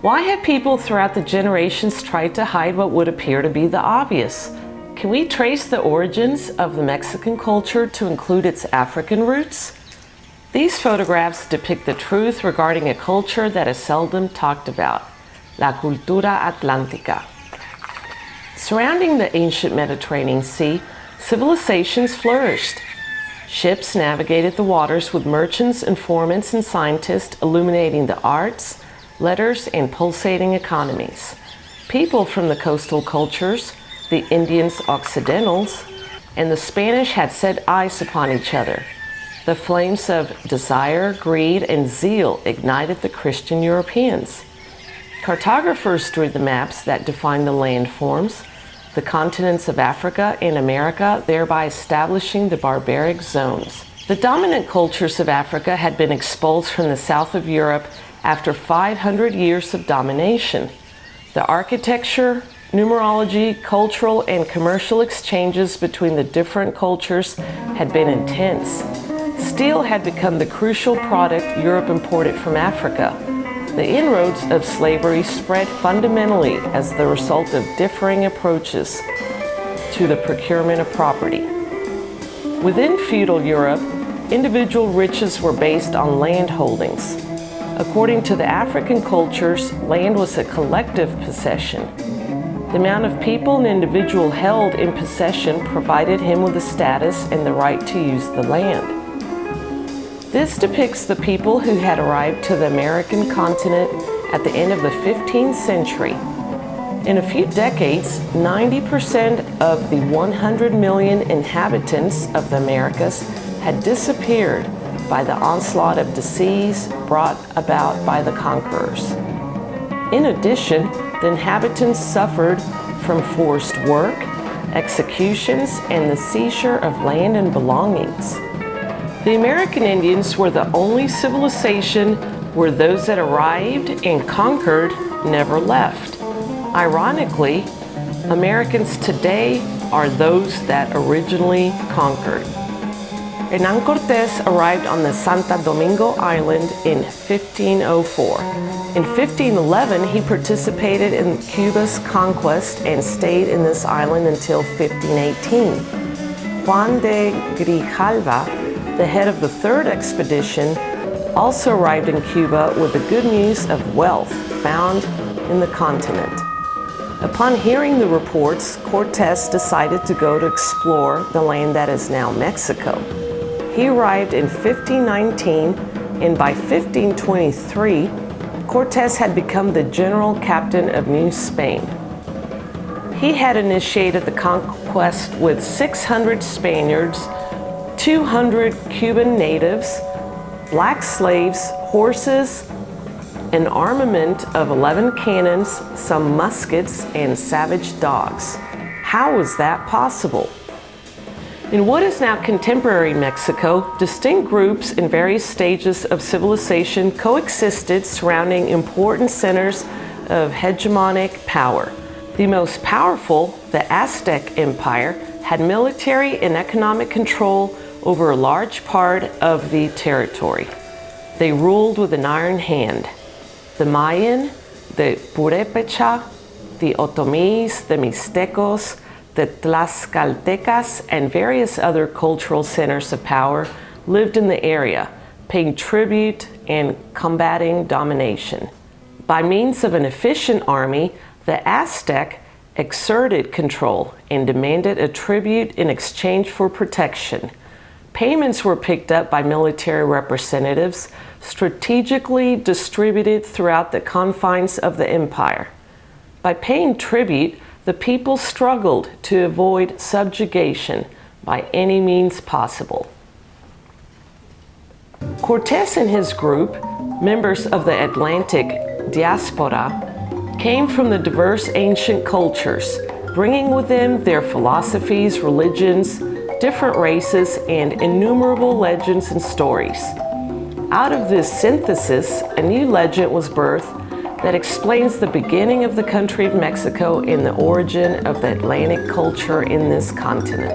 Why have people throughout the generations tried to hide what would appear to be the obvious? Can we trace the origins of the Mexican culture to include its African roots? These photographs depict the truth regarding a culture that is seldom talked about, la cultura atlántica. Surrounding the ancient Mediterranean Sea, civilizations flourished. Ships navigated the waters with merchants, informants, and scientists illuminating the arts, letters, and pulsating economies. People from the coastal cultures, the Indians Occidentals, and the Spanish had set eyes upon each other. The flames of desire, greed, and zeal ignited the Christian Europeans. Cartographers drew the maps that defined the landforms, the continents of Africa and America, thereby establishing the barbaric zones. The dominant cultures of Africa had been expelled from the south of Europe after 500 years of domination. The architecture, numerology, cultural, and commercial exchanges between the different cultures had been intense. Steel had become the crucial product Europe imported from Africa. The inroads of slavery spread fundamentally as the result of differing approaches to the procurement of property. Within feudal Europe, individual riches were based on land holdings. According to the African cultures, land was a collective possession. The amount of people an individual held in possession provided him with the status and the right to use the land. This depicts the people who had arrived to the American continent at the end of the 15th century. In a few decades, 90% of the 100 million inhabitants of the Americas had disappeared by the onslaught of disease brought about by the conquerors. In addition, the inhabitants suffered from forced work, executions, and the seizure of land and belongings. The American Indians were the only civilization where those that arrived and conquered never left. Ironically, Americans today are those that originally conquered. Hernán Cortés arrived on the Santo Domingo Island in 1504. In 1511, he participated in Cuba's conquest and stayed in this island until 1518. Juan de Grijalva, the head of the third expedition, also arrived in Cuba with the good news of wealth found in the continent. Upon hearing the reports, Cortés decided to go to explore the land that is now Mexico. He arrived in 1519, and by 1523, Cortés had become the general captain of New Spain. He had initiated the conquest with 600 Spaniards, 200 Cuban natives, black slaves, horses, an armament of 11 cannons, some muskets, and savage dogs. How was that possible? In what is now contemporary Mexico, distinct groups in various stages of civilization coexisted surrounding important centers of hegemonic power. The most powerful, the Aztec Empire, had military and economic control over a large part of the territory. They ruled with an iron hand. The Mayan, the Purépecha, the Otomís, the Mixtecos, the Tlaxcaltecas, and various other cultural centers of power lived in the area, paying tribute and combating domination. By means of an efficient army, the Aztec exerted control and demanded a tribute in exchange for protection. Payments were picked up by military representatives, strategically distributed throughout the confines of the empire. By paying tribute, the people struggled to avoid subjugation by any means possible. Cortés and his group, members of the Atlantic diaspora, came from the diverse ancient cultures, bringing with them their philosophies, religions, different races, and innumerable legends and stories. Out of this synthesis, a new legend was birthed that explains the beginning of the country of Mexico and the origin of the Atlantic culture in this continent.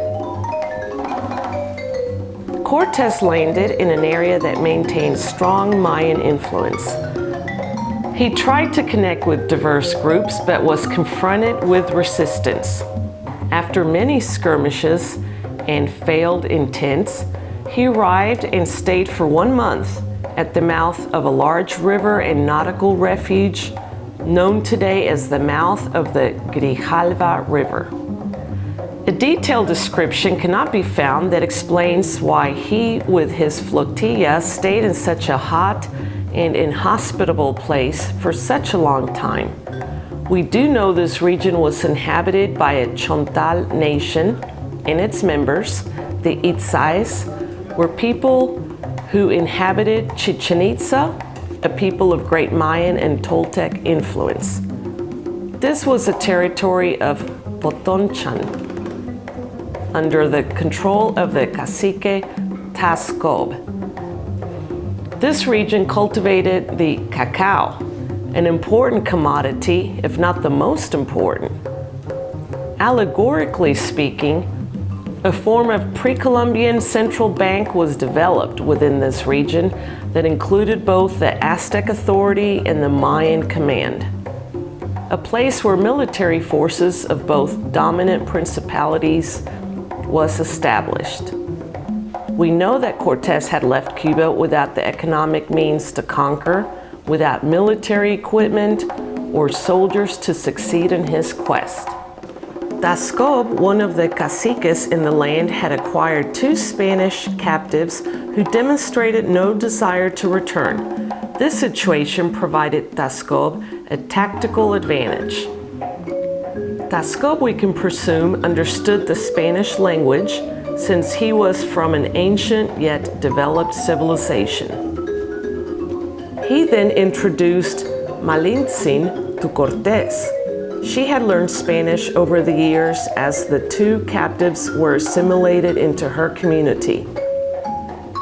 Cortés landed in an area that maintained strong Mayan influence. He tried to connect with diverse groups but was confronted with resistance. After many skirmishes and failed intents, he arrived and stayed for 1 month at the mouth of a large river and nautical refuge known today as the mouth of the Grijalva River. A detailed description cannot be found that explains why he, with his flotilla, stayed in such a hot and inhospitable place for such a long time. We do know this region was inhabited by a Chontal nation, and its members, the Itzais, were people who inhabited Chichen Itza, a people of great Mayan and Toltec influence. This was a territory of Potonchan, under the control of the cacique Tascob. This region cultivated the cacao, an important commodity, if not the most important. Allegorically speaking, a form of pre-Columbian central bank was developed within this region that included both the Aztec authority and the Mayan command, a place where military forces of both dominant principalities was established. We know that Cortés had left Cuba without the economic means to conquer, without military equipment or soldiers to succeed in his quest. Tascob, one of the caciques in the land, had acquired 2 Spanish captives who demonstrated no desire to return. This situation provided Tascob a tactical advantage. Tascob, we can presume, understood the Spanish language since he was from an ancient yet developed civilization. He then introduced Malintzin to Cortés. She had learned Spanish over the years as the 2 captives were assimilated into her community.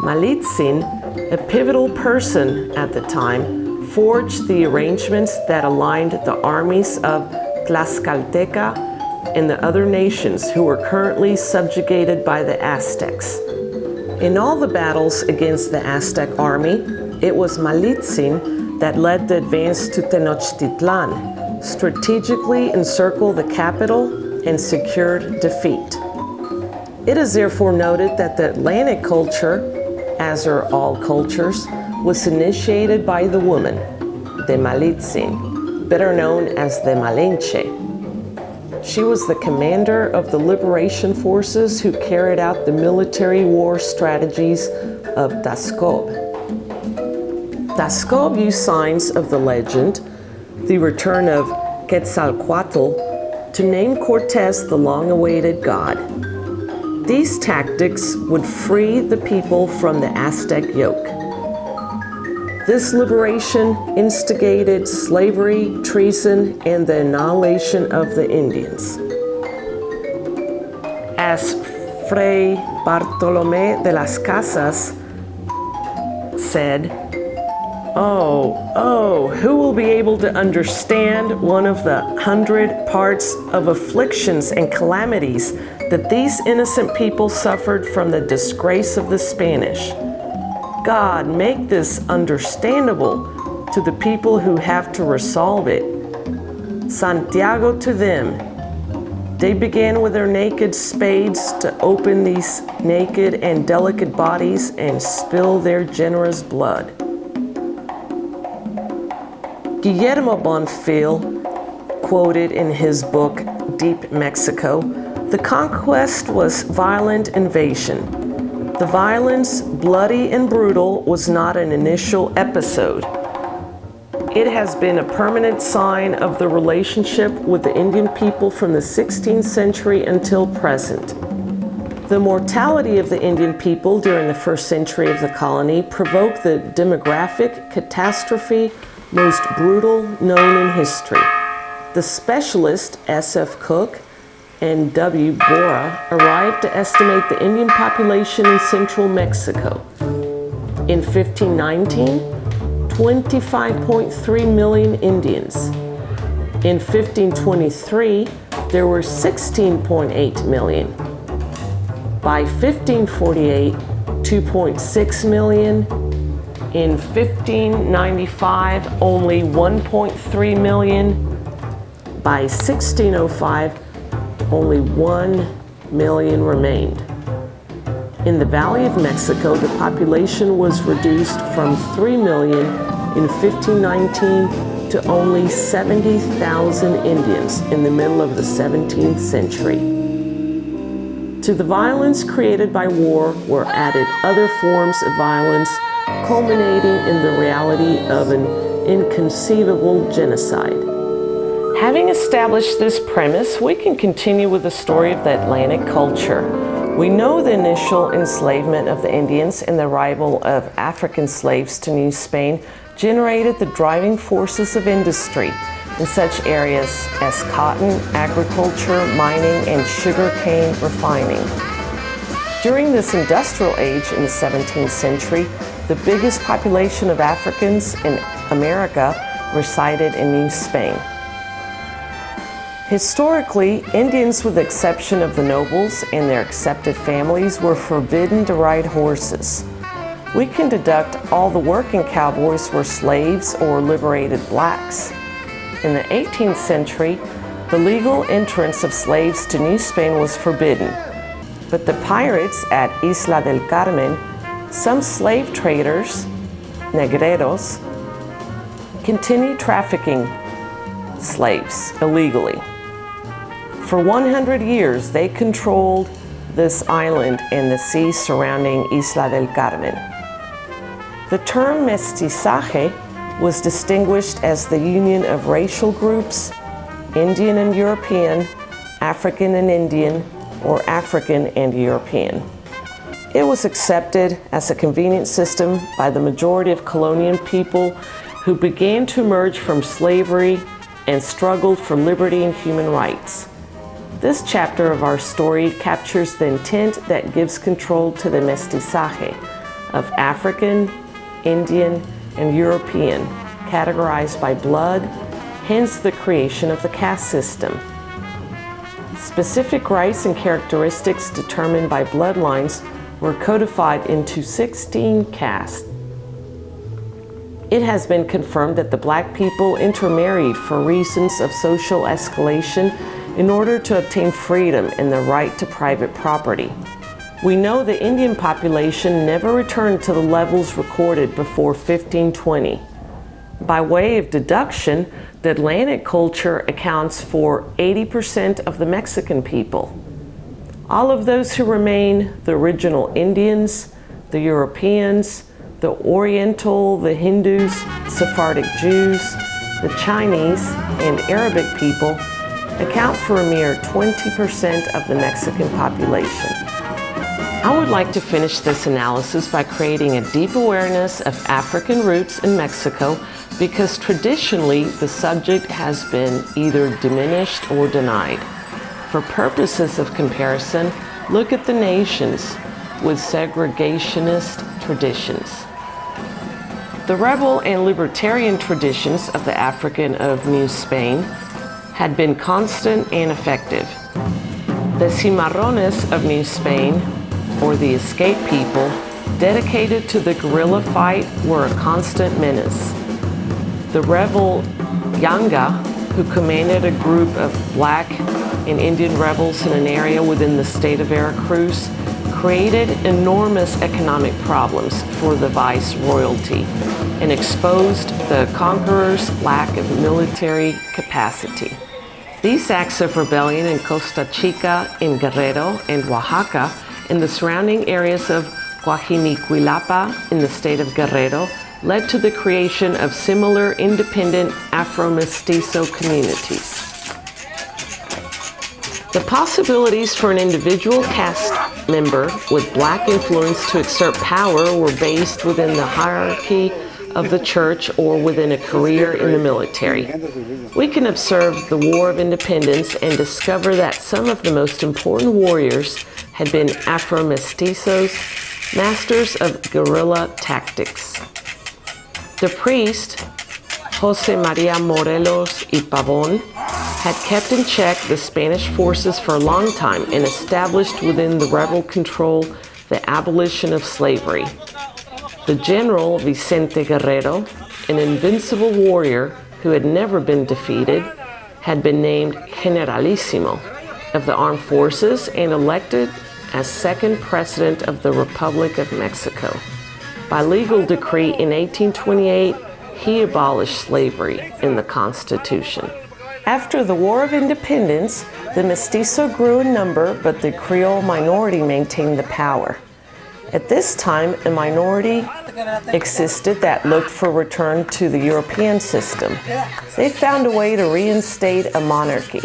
Malintzin, a pivotal person at the time, forged the arrangements that aligned the armies of Tlaxcalteca and the other nations who were currently subjugated by the Aztecs. In all the battles against the Aztec army, it was Malintzin that led the advance to Tenochtitlan, strategically encircled the capital, and secured defeat. It is therefore noted that the Atlantic culture, as are all cultures, was initiated by the woman, the Malintzin, better known as the Malinche. She was the commander of the liberation forces who carried out the military war strategies of Tascob. Tascob used signs of the legend, the return of Quetzalcoatl, to name Cortés the long-awaited god. These tactics would free the people from the Aztec yoke. This liberation instigated slavery, treason, and the annihilation of the Indians. As Fray Bartolomé de las Casas said, Oh, who will be able to understand one of the 100 parts of afflictions and calamities that these innocent people suffered from the disgrace of the Spanish? God, make this understandable to the people who have to resolve it. Santiago to them. They began with their naked spades to open these naked and delicate bodies and spill their generous blood. Guillermo Bonfil quoted in his book, Deep Mexico, the conquest was violent invasion. The violence, bloody and brutal, was not an initial episode. It has been a permanent sign of the relationship with the Indian people from the 16th century until present. The mortality of the Indian people during the first century of the colony provoked the demographic catastrophe most brutal known in history. The specialist S.F. Cook and W. Bora arrived to estimate the Indian population in central Mexico. In 1519, 25.3 million Indians. In 1523, there were 16.8 million. By 1548, 2.6 million, In 1595, only 1.3 million. By 1605, only 1 million remained. In the Valley of Mexico, the population was reduced from 3 million in 1519 to only 70,000 Indians in the middle of the 17th century. To the violence created by war were added other forms of violence, culminating in the reality of an inconceivable genocide. Having established this premise, we can continue with the story of the Atlantic culture. We know the initial enslavement of the Indians and the arrival of African slaves to New Spain generated the driving forces of industry in such areas as cotton, agriculture, mining, and sugarcane refining. During this industrial age in the 17th century, the biggest population of Africans in America resided in New Spain. Historically, Indians, with the exception of the nobles and their accepted families, were forbidden to ride horses. We can deduct all the working cowboys were slaves or liberated blacks. In the 18th century, the legal entrance of slaves to New Spain was forbidden. But the pirates at Isla del Carmen, some slave traders, negros, continued trafficking slaves illegally. For 100 years, they controlled this island and the sea surrounding Isla del Carmen. The term mestizaje was distinguished as the union of racial groups, Indian and European, African and Indian, or African and European. It was accepted as a convenient system by the majority of colonial people who began to emerge from slavery and struggled for liberty and human rights. This chapter of our story captures the intent that gives control to the mestizaje of African, Indian, and European, categorized by blood, hence the creation of the caste system. Specific rights and characteristics determined by bloodlines were codified into 16 castes. It has been confirmed that the black people intermarried for reasons of social escalation in order to obtain freedom and the right to private property. We know the Indian population never returned to the levels recorded before 1520. By way of deduction, the Atlantic culture accounts for 80% of the Mexican people. All of those who remain, the original Indians, the Europeans, the Oriental, the Hindus, Sephardic Jews, the Chinese, and Arabic people, account for a mere 20% of the Mexican population. I would like to finish this analysis by creating a deep awareness of African roots in Mexico because traditionally the subject has been either diminished or denied. For purposes of comparison, look at the nations with segregationist traditions. The rebel and libertarian traditions of the African of New Spain had been constant and effective. The cimarrones of New Spain, or the escape people, dedicated to the guerrilla fight, were a constant menace. The rebel Yanga, who commanded a group of black and Indian rebels in an area within the state of Veracruz, created enormous economic problems for the viceroyalty and exposed the conqueror's lack of military capacity. These acts of rebellion in Costa Chica, in Guerrero, and Oaxaca, and the surrounding areas of Coajinicuilapa in the state of Guerrero, led to the creation of similar independent Afro-Mestizo communities. The possibilities for an individual caste member with black influence to exert power were based within the hierarchy of the church or within a career in the military. We can observe the War of Independence and discover that some of the most important warriors had been Afro-Mestizos, masters of guerrilla tactics. The priest, Jose Maria Morelos y Pavon, had kept in check the Spanish forces for a long time and established within the rebel control the abolition of slavery. The general Vicente Guerrero, an invincible warrior who had never been defeated, had been named Generalissimo of the armed forces and elected as second president of the Republic of Mexico. By legal decree in 1828, he abolished slavery in the Constitution. After the War of Independence, the mestizo grew in number, but the Creole minority maintained the power. At this time, a minority existed that looked for return to the European system. They found a way to reinstate a monarchy,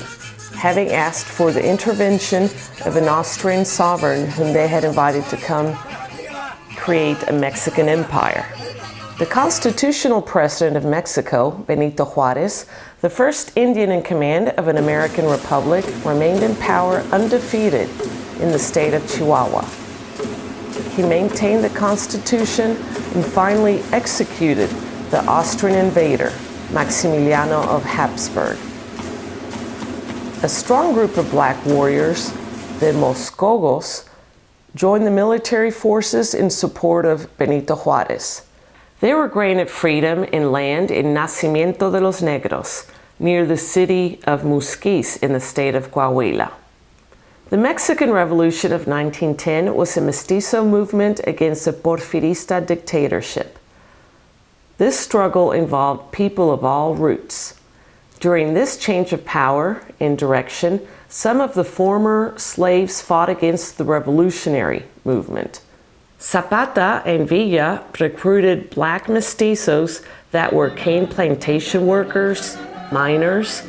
having asked for the intervention of an Austrian sovereign whom they had invited to come create a Mexican empire. The constitutional president of Mexico, Benito Juárez, the first Indian in command of an American republic, remained in power undefeated in the state of Chihuahua. He maintained the Constitution and finally executed the Austrian invader, Maximiliano of Habsburg. A strong group of black warriors, the Moscogos, joined the military forces in support of Benito Juárez. They were granted freedom and land in Nacimiento de los Negros, near the city of Musquis in the state of Coahuila. The Mexican Revolution of 1910 was a mestizo movement against a Porfirista dictatorship. This struggle involved people of all roots. During this change of power and direction, some of the former slaves fought against the revolutionary movement. Zapata and Villa recruited black mestizos that were cane plantation workers, miners,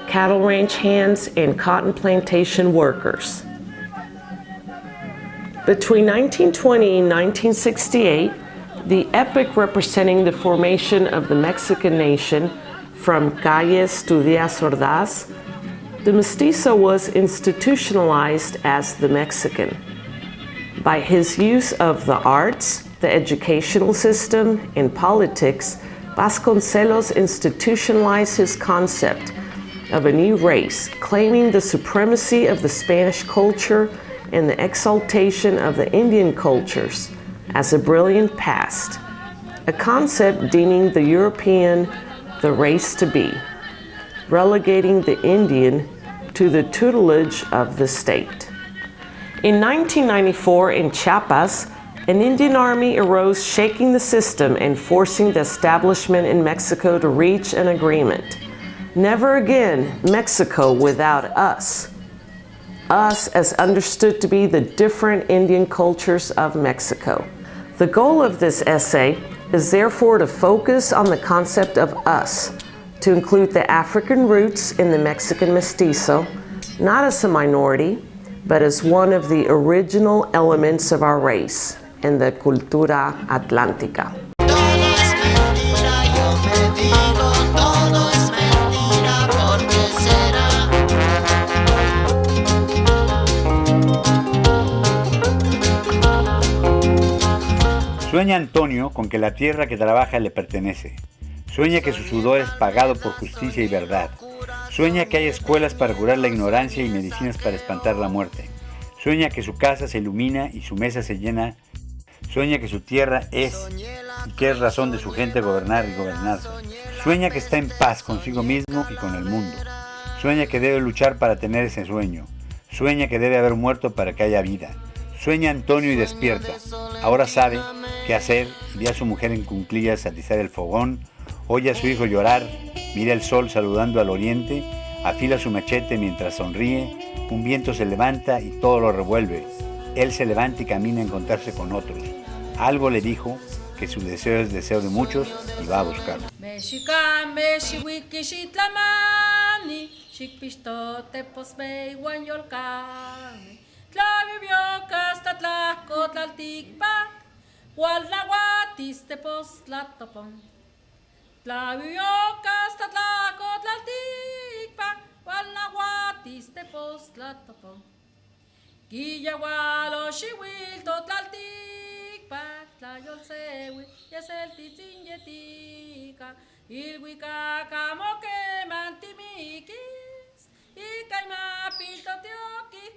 cattle ranch hands, and cotton plantation workers. Between 1920 and 1968, the epic representing the formation of the Mexican nation, from Calles to Días Ordaz, the mestizo was institutionalized as the Mexican. By his use of the arts, the educational system, and politics, Vasconcelos institutionalized his concept of a new race, claiming the supremacy of the Spanish culture and the exaltation of the Indian cultures as a brilliant past, a concept deeming the European the race to be, relegating the Indian to the tutelage of the state. In 1994 in Chiapas, an Indian army arose shaking the system and forcing the establishment in Mexico to reach an agreement. Never again Mexico without us. Us as understood to be the different Indian cultures of Mexico. The goal of this essay is therefore to focus on the concept of us, to include the African roots in the Mexican mestizo, not as a minority, but as one of the original elements of our race in the cultura atlántica. Sueña Antonio con que la tierra que trabaja le pertenece. Sueña que su sudor es pagado por justicia y verdad. Sueña que hay escuelas para curar la ignorancia y medicinas para espantar la muerte. Sueña que su casa se ilumina y su mesa se llena. Sueña que su tierra es y que es razón de su gente gobernar y gobernarse. Sueña que está en paz consigo mismo y con el mundo. Sueña que debe luchar para tener ese sueño. Sueña que debe haber muerto para que haya vida. Sueña Antonio y despierta. Ahora sabe qué hacer. Ve a su mujer en cuclillas atizar el fogón. Oye a su hijo llorar. Mira el sol saludando al oriente. Afila su machete mientras sonríe. Un viento se levanta y todo lo revuelve. Él se levanta y camina a encontrarse con otros. Algo le dijo que su deseo es deseo de muchos y va a buscarlo. Guillagualo, Xihuil, Totlaltic, Tlayol Sewi, Yesel Titzinyetica, Ilhuica, Camoque, Mantimikis, y Caima Piltotioki,